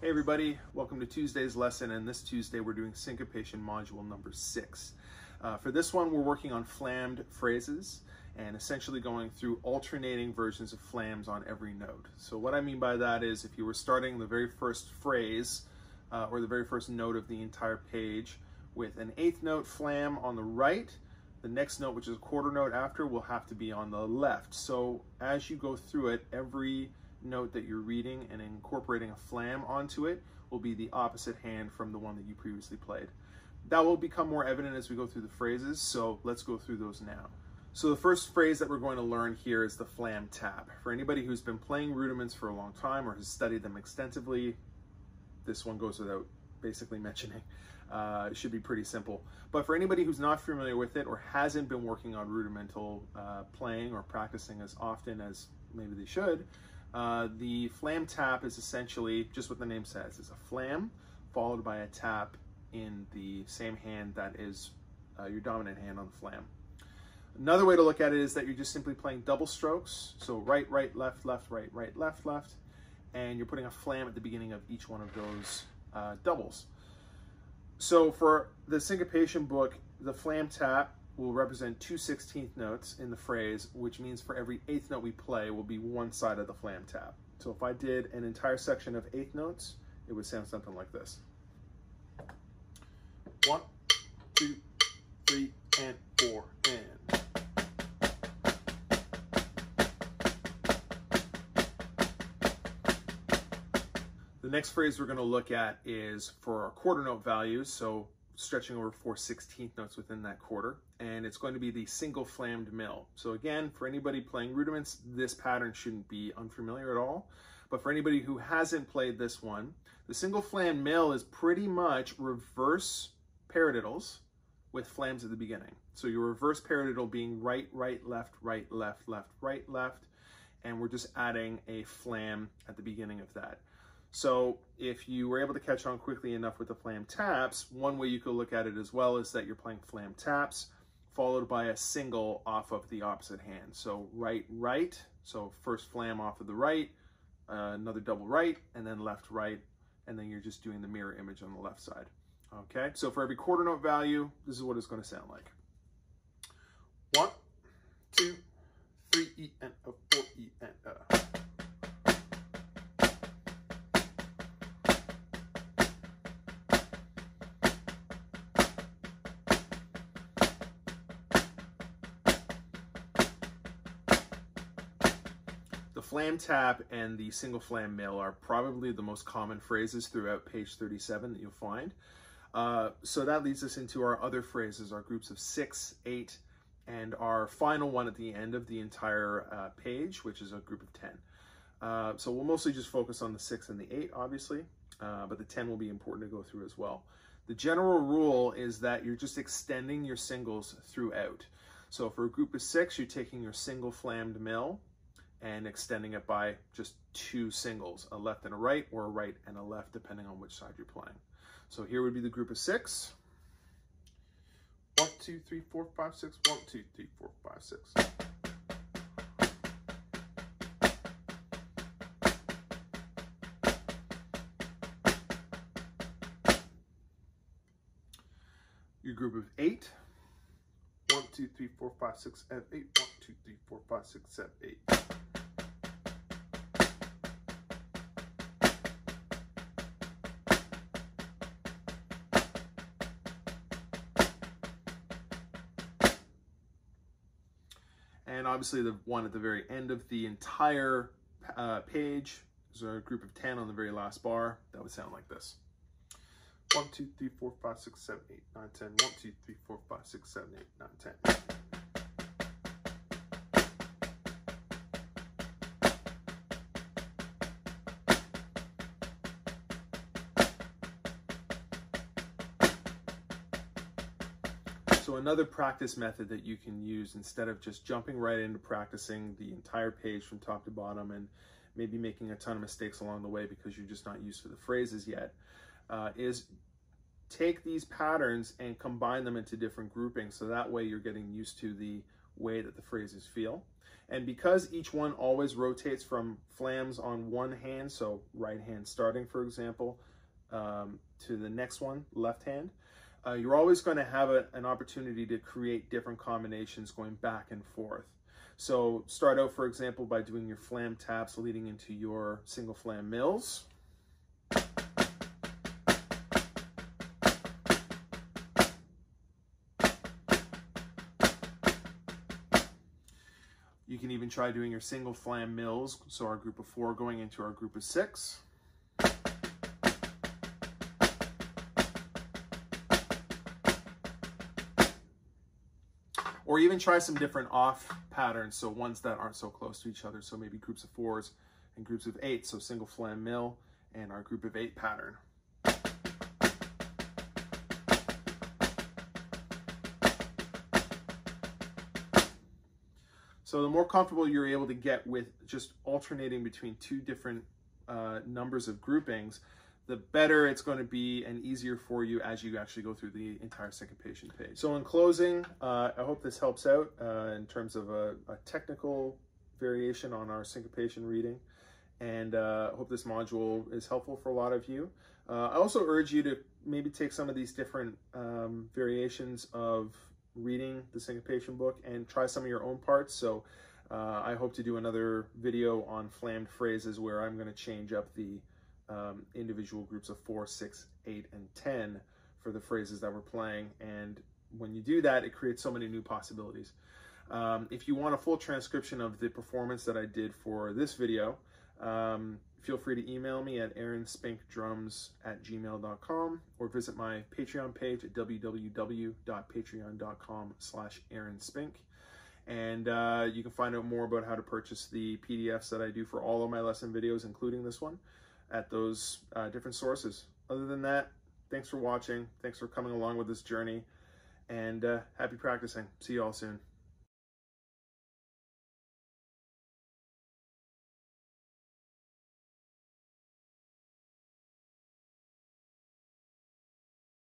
Hey everybody, welcome to Tuesday's lesson, and this Tuesday we're doing Syncopation module number 6. For this one we're working on flammed phrases and essentially going through alternating versions of flams on every note. So what I mean by that is if you were starting the very first phrase or the very first note of the entire page with an 8th note flam on the right, the next note, which is a quarter note after, will have to be on the left. So as you go through it, every note that you're reading and incorporating a flam onto it will be the opposite hand from the one that you previously played. That will become more evident as we go through the phrases, so let's go through those now. So the first phrase that we're going to learn here is the Flam Tap. For anybody who's been playing rudiments for a long time or has studied them extensively, this one goes without basically mentioning. It should be pretty simple. But for anybody who's not familiar with it or hasn't been working on rudimental playing or practicing as often as maybe they should, the Flam Tap is essentially just what the name says. It's a flam followed by a tap in the same hand that is your dominant hand on the flam. Another way to look at it is that you're just simply playing double strokes. So right, right, left, left, right, right, left, left. And you're putting a flam at the beginning of each one of those doubles. So for the syncopation book, the Flam Tap will represent 2 16th notes in the phrase, which means for every 8th note we play will be one side of the Flam Tap. So if I did an entire section of 8th notes, it would sound something like this. 1, 2, 3, and 4, and. The next phrase we're going to look at is for our quarter note values, so stretching over 4 16th notes within that quarter, and it's going to be the single flammed mill. So again, for anybody playing rudiments, this pattern shouldn't be unfamiliar at all, but for anybody who hasn't played this one, the single flammed mill is pretty much reverse paradiddles with flams at the beginning. So your reverse paradiddle being right, right, left, right, left, left, right, left, and we're just adding a flam at the beginning of that. So if you were able to catch on quickly enough with the Flam Taps, one way you could look at it as well is that you're playing Flam Taps followed by a single off of the opposite hand. So right, right, so first flam off of the right, another double right, and then left, right, and then you're just doing the mirror image on the left side. Okay, so for every quarter note value, this is what it's going to sound like. 1, 2, 3, E, and A, 4, E, and A. The Flam Tap and the single flam mill are probably the most common phrases throughout page 37 that you'll find. So that leads us into our other phrases, our groups of 6, 8, and our final one at the end of the entire page, which is a group of 10. So we'll mostly just focus on the 6 and the 8, obviously, but the 10 will be important to go through as well. The general rule is that you're just extending your singles throughout. So for a group of 6, you're taking your single flammed mill and extending it by just 2 singles, a left and a right, or a right and a left, depending on which side you're playing. So here would be the group of 6. 1, 2, 3, 4, 5, 6. 1, 2, 3, 4, 5, 6. Your group of 8. 1, 2, 3, 4, 5, 6, and 8. 1, 2, 3, 4, 5, 6, 7, 8. And obviously the one at the very end of the entire page is a group of 10 on the very last bar. That would sound like this. 1, 2, 3, 4, 5, 6, 7, 8, 9, 10. 1, 2, 3, 4, 5, 6, 7, 8, 9, 10. So another practice method that you can use instead of just jumping right into practicing the entire page from top to bottom and maybe making a ton of mistakes along the way because you're just not used to the phrases yet, is take these patterns and combine them into different groupings so that way you're getting used to the way that the phrases feel. And because each one always rotates from flams on one hand, so right hand starting, for example, to the next one, left hand, you're always going to have an opportunity to create different combinations going back and forth. So start out, for example, by doing your flam taps leading into your single flam mills. You can even try doing your single flam mills, so our group of 4 going into our group of 6. Or even try some different off patterns, so ones that aren't so close to each other, so maybe groups of 4s and groups of 8, so single flam mill and our group of 8 pattern. So the more comfortable you're able to get with just alternating between 2 different numbers of groupings, the better it's going to be and easier for you as you actually go through the entire syncopation page. So in closing, I hope this helps out in terms of a technical variation on our syncopation reading, and I hope this module is helpful for a lot of you. I also urge you to maybe take some of these different variations of reading the syncopation book and try some of your own parts. So I hope to do another video on flammed phrases where I'm going to change up the individual groups of 4, 6, 8, and 10 for the phrases that we're playing. And when you do that, it creates so many new possibilities. If you want a full transcription of the performance that I did for this video, feel free to email me at aaronspinkdrums@gmail.com or visit my Patreon page at www.patreon.com/aaronspink. And you can find out more about how to purchase the PDFs that I do for all of my lesson videos, including this one, at those different sources. Other than that, thanks for watching. Thanks for coming along with this journey, and happy practicing. See you all soon.